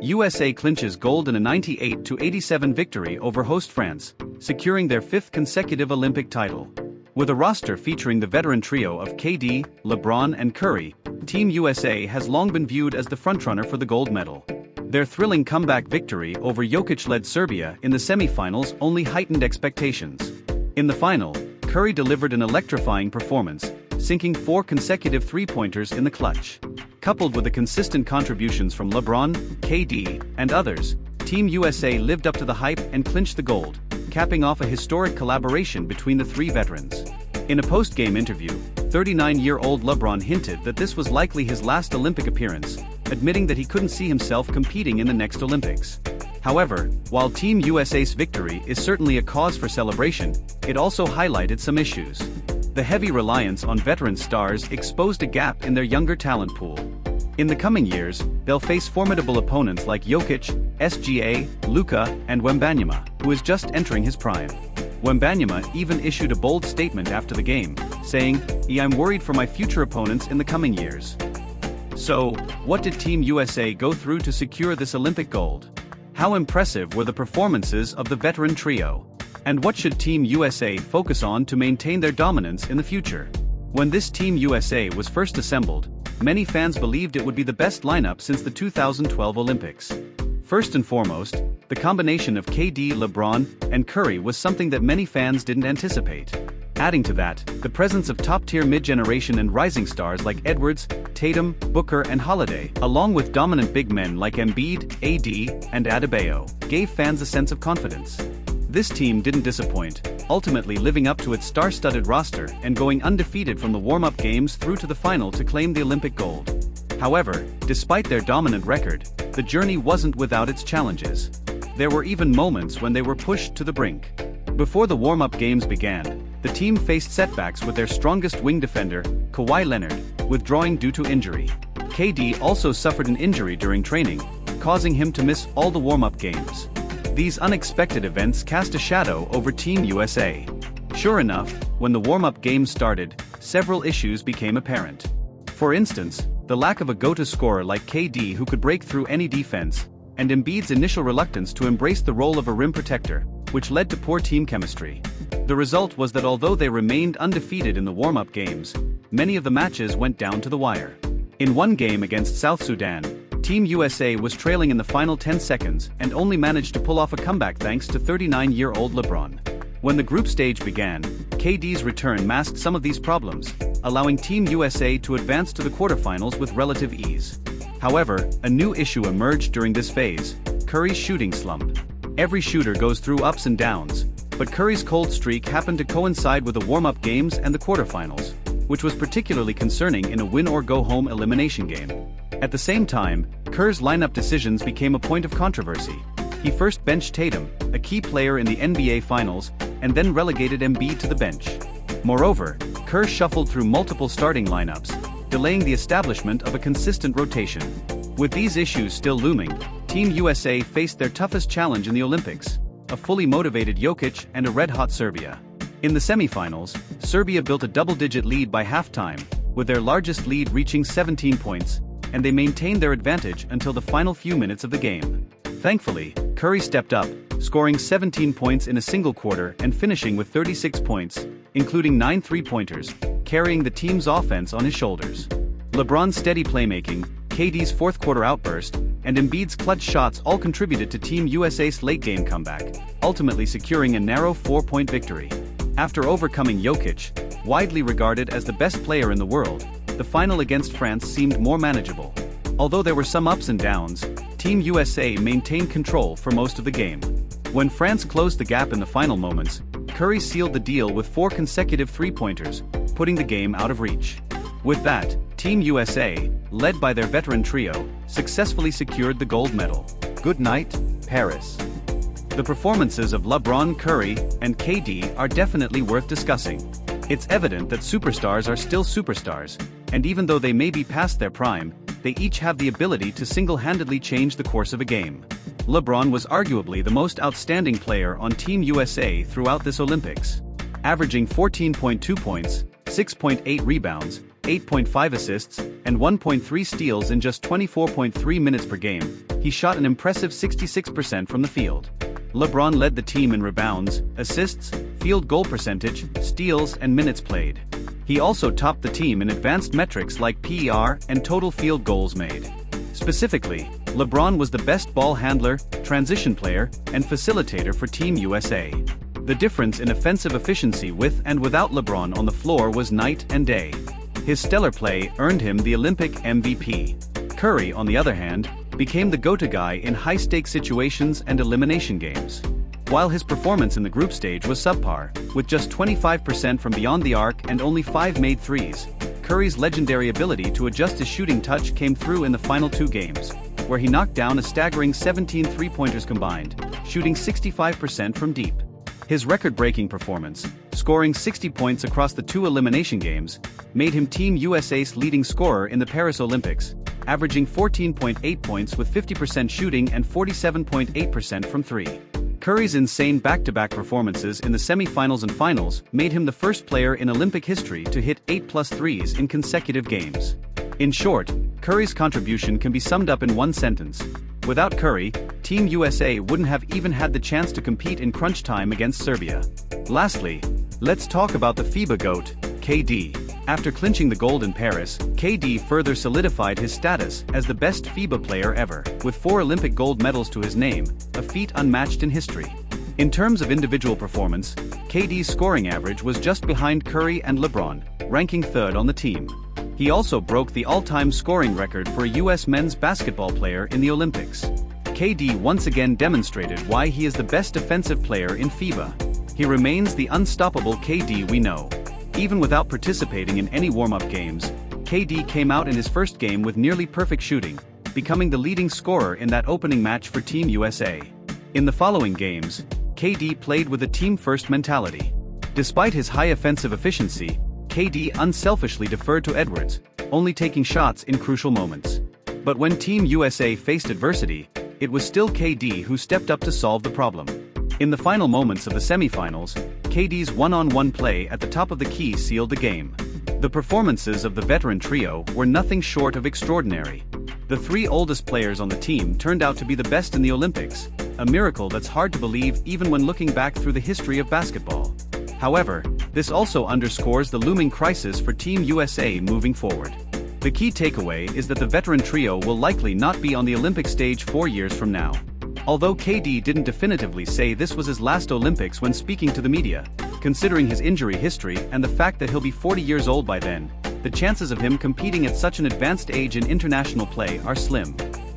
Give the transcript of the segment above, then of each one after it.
USA clinches gold in a 98-87 victory over host France, securing their 5th consecutive Olympic title. With a roster featuring the veteran trio of KD, LeBron and Curry, Team USA has long been viewed as the frontrunner for the gold medal. Their thrilling comeback victory over Jokic-led Serbia in the semifinals only heightened expectations. In the final, Curry delivered an electrifying performance, sinking 4 consecutive three-pointers in the clutch. Coupled with the consistent contributions from LeBron, KD, and others, Team USA lived up to the hype and clinched the gold, capping off a historic collaboration between the three veterans. In a post-game interview, 39-year-old LeBron hinted that this was likely his last Olympic appearance, admitting that he couldn't see himself competing in the next Olympics. However, while Team USA's victory is certainly a cause for celebration, it also highlighted some issues. The heavy reliance on veteran stars exposed a gap in their younger talent pool. In the coming years, they'll face formidable opponents like Jokic, SGA, Luka, and Wembanyama, who is just entering his prime. Wembanyama even issued a bold statement after the game, saying, "I'm worried for my future opponents in the coming years." So, what did Team USA go through to secure this Olympic gold? How impressive were the performances of the veteran trio? And what should Team USA focus on to maintain their dominance in the future? When this Team USA was first assembled, many fans believed it would be the best lineup since the 2012 Olympics. First and foremost, the combination of KD, LeBron, and Curry was something that many fans didn't anticipate. Adding to that, the presence of top-tier mid-generation and rising stars like Edwards, Tatum, Booker and Holiday, along with dominant big men like Embiid, AD, and Adebayo, gave fans a sense of confidence. This team didn't disappoint, ultimately living up to its star-studded roster and going undefeated from the warm-up games through to the final to claim the Olympic gold. However, despite their dominant record, the journey wasn't without its challenges. There were even moments when they were pushed to the brink. Before the warm-up games began, the team faced setbacks with their strongest wing defender, Kawhi Leonard, withdrawing due to injury. KD also suffered an injury during training, causing him to miss all the warm-up games. These unexpected events cast a shadow over Team USA. Sure enough, when the warm-up games started, several issues became apparent. For instance, the lack of a go-to scorer like KD who could break through any defense, and Embiid's initial reluctance to embrace the role of a rim protector, which led to poor team chemistry. The result was that although they remained undefeated in the warm-up games, many of the matches went down to the wire. In one game against South Sudan, Team USA was trailing in the final 10 seconds and only managed to pull off a comeback thanks to 39-year-old LeBron. When the group stage began, KD's return masked some of these problems, allowing Team USA to advance to the quarterfinals with relative ease. However, a new issue emerged during this phase: Curry's shooting slump. Every shooter goes through ups and downs, but Curry's cold streak happened to coincide with the warm-up games and the quarterfinals, which was particularly concerning in a win-or-go-home elimination game. At the same time, Kerr's lineup decisions became a point of controversy. He first benched Tatum, a key player in the NBA Finals, and then relegated Embiid to the bench. Moreover, Kerr shuffled through multiple starting lineups, delaying the establishment of a consistent rotation. With these issues still looming, Team USA faced their toughest challenge in the Olympics: a fully motivated Jokic and a red-hot Serbia. In the semifinals, Serbia built a double-digit lead by halftime, with their largest lead reaching 17 points, and they maintained their advantage until the final few minutes of the game. Thankfully, Curry stepped up, scoring 17 points in a single quarter and finishing with 36 points, including 9 three-pointers, carrying the team's offense on his shoulders. LeBron's steady playmaking, KD's fourth-quarter outburst, and Embiid's clutch shots all contributed to Team USA's late-game comeback, ultimately securing a narrow 4-point victory. After overcoming Jokic, widely regarded as the best player in the world, the final against France seemed more manageable. Although there were some ups and downs, Team USA maintained control for most of the game. When France closed the gap in the final moments, Curry sealed the deal with 4 consecutive three-pointers, putting the game out of reach. With that, Team USA, led by their veteran trio, successfully secured the gold medal. Good night, Paris. The performances of LeBron, Curry, and KD are definitely worth discussing. It's evident that superstars are still superstars, and even though they may be past their prime, they each have the ability to single-handedly change the course of a game. LeBron was arguably the most outstanding player on Team USA throughout this Olympics. Averaging 14.2 points, 6.8 rebounds, 8.5 assists, and 1.3 steals in just 24.3 minutes per game, he shot an impressive 66% from the field. LeBron led the team in rebounds, assists, field goal percentage, steals, and minutes played. He also topped the team in advanced metrics like PER and total field goals made. Specifically, LeBron was the best ball handler, transition player, and facilitator for Team USA. The difference in offensive efficiency with and without LeBron on the floor was night and day. His stellar play earned him the Olympic MVP. Curry, on the other hand, became the go-to guy in high-stakes situations and elimination games. While his performance in the group stage was subpar, with just 25% from beyond the arc and only 5 made threes, Curry's legendary ability to adjust his shooting touch came through in the final 2 games, where he knocked down a staggering 17 three-pointers combined, shooting 65% from deep. His record-breaking performance, scoring 60 points across the 2 elimination games, made him Team USA's leading scorer in the Paris Olympics, averaging 14.8 points with 50% shooting and 47.8% from 3. Curry's insane back-to-back performances in the semi-finals and finals made him the first player in Olympic history to hit 8+ threes in consecutive games. In short, Curry's contribution can be summed up in one sentence: without Curry, Team USA wouldn't have even had the chance to compete in crunch time against Serbia. Lastly, let's talk about the FIBA GOAT, KD. After clinching the gold in Paris, KD further solidified his status as the best FIBA player ever, with 4 Olympic gold medals to his name, a feat unmatched in history. In terms of individual performance, KD's scoring average was just behind Curry and LeBron, ranking 3rd on the team. He also broke the all-time scoring record for a U.S. men's basketball player in the Olympics. KD once again demonstrated why he is the best defensive player in FIBA. He remains the unstoppable KD we know. Even without participating in any warm-up games, KD came out in his first game with nearly perfect shooting, becoming the leading scorer in that opening match for Team USA. In the following games, KD played with a team-first mentality. Despite his high offensive efficiency, KD unselfishly deferred to Edwards, only taking shots in crucial moments. But when Team USA faced adversity, it was still KD who stepped up to solve the problem. In the final moments of the semifinals, KD's one-on-one play at the top of the key sealed the game. The performances of the veteran trio were nothing short of extraordinary. The 3 oldest players on the team turned out to be the best in the Olympics, a miracle that's hard to believe even when looking back through the history of basketball. However, this also underscores the looming crisis for Team USA moving forward. The key takeaway is that the veteran trio will likely not be on the Olympic stage 4 years from now. Although KD didn't definitively say this was his last Olympics when speaking to the media, considering his injury history and the fact that he'll be 40 years old by then, the chances of him competing at such an advanced age in international play are slim.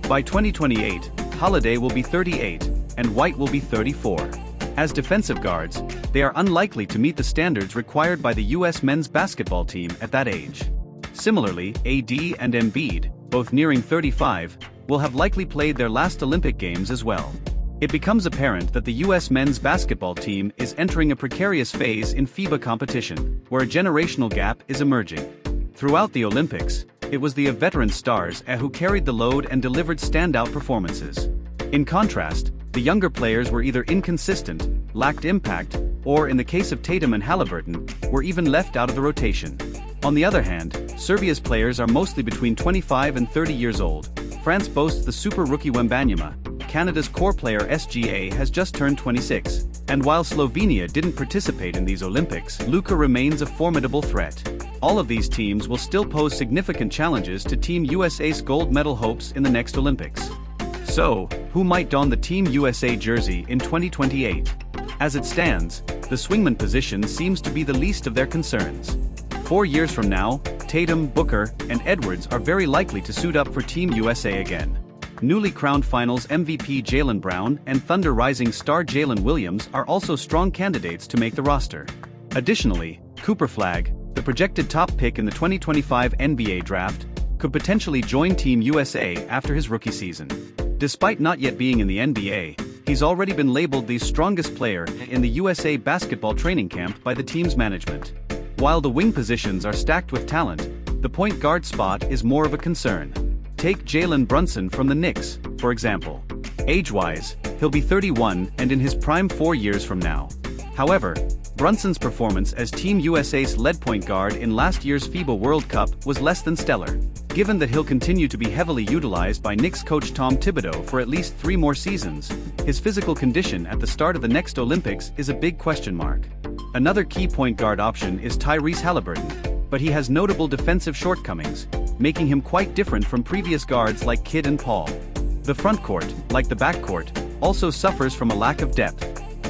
By 2028, Holiday will be 38, and White will be 34. As defensive guards, they are unlikely to meet the standards required by the U.S. men's basketball team at that age. Similarly, AD and Embiid, both nearing 35, will have likely played their last Olympic Games as well. It becomes apparent that the U.S. men's basketball team is entering a precarious phase in FIBA competition, where a generational gap is emerging. Throughout the Olympics, it was the veteran stars who carried the load and delivered standout performances. In contrast, the younger players were either inconsistent, lacked impact, or in the case of Tatum and Halliburton, were even left out of the rotation. On the other hand, Serbia's players are mostly between 25 and 30 years old. France boasts the super rookie Wembanyama. Canada's core player SGA has just turned 26. And while Slovenia didn't participate in these Olympics, Luka remains a formidable threat. All of these teams will still pose significant challenges to Team USA's gold medal hopes in the next Olympics. So, who might don the Team USA jersey in 2028? As it stands, the swingman position seems to be the least of their concerns. 4 years from now, Tatum, Booker, and Edwards are very likely to suit up for Team USA again. Newly crowned Finals MVP Jaylen Brown and Thunder Rising star Jalen Williams are also strong candidates to make the roster. Additionally, Cooper Flagg, the projected top pick in the 2025 NBA draft, could potentially join Team USA after his rookie season. Despite not yet being in the NBA, he's already been labeled the strongest player in the USA basketball training camp by the team's management. While the wing positions are stacked with talent, the point guard spot is more of a concern. Take Jalen Brunson from the Knicks, for example. Age-wise, he'll be 31 and in his prime 4 years from now. However, Brunson's performance as Team USA's lead point guard in last year's FIBA World Cup was less than stellar. Given that he'll continue to be heavily utilized by Knicks coach Tom Thibodeau for at least 3 more seasons, his physical condition at the start of the next Olympics is a big question mark. Another key point guard option is Tyrese Halliburton, but he has notable defensive shortcomings, making him quite different from previous guards like Kidd and Paul. The frontcourt, like the backcourt, also suffers from a lack of depth.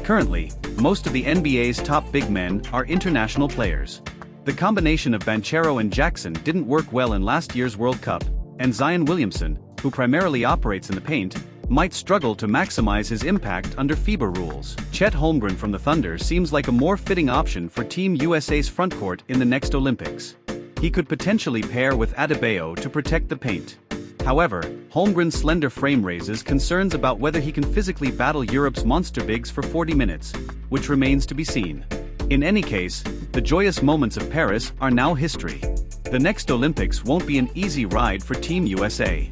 Currently, most of the NBA's top big men are international players. The combination of Banchero and Jackson didn't work well in last year's World Cup, and Zion Williamson, who primarily operates in the paint, might struggle to maximize his impact under FIBA rules. Chet Holmgren from the Thunder seems like a more fitting option for Team USA's frontcourt in the next Olympics. He could potentially pair with Adebayo to protect the paint. However, Holmgren's slender frame raises concerns about whether he can physically battle Europe's monster bigs for 40 minutes, which remains to be seen. In any case, the joyous moments of Paris are now history. The next Olympics won't be an easy ride for Team USA.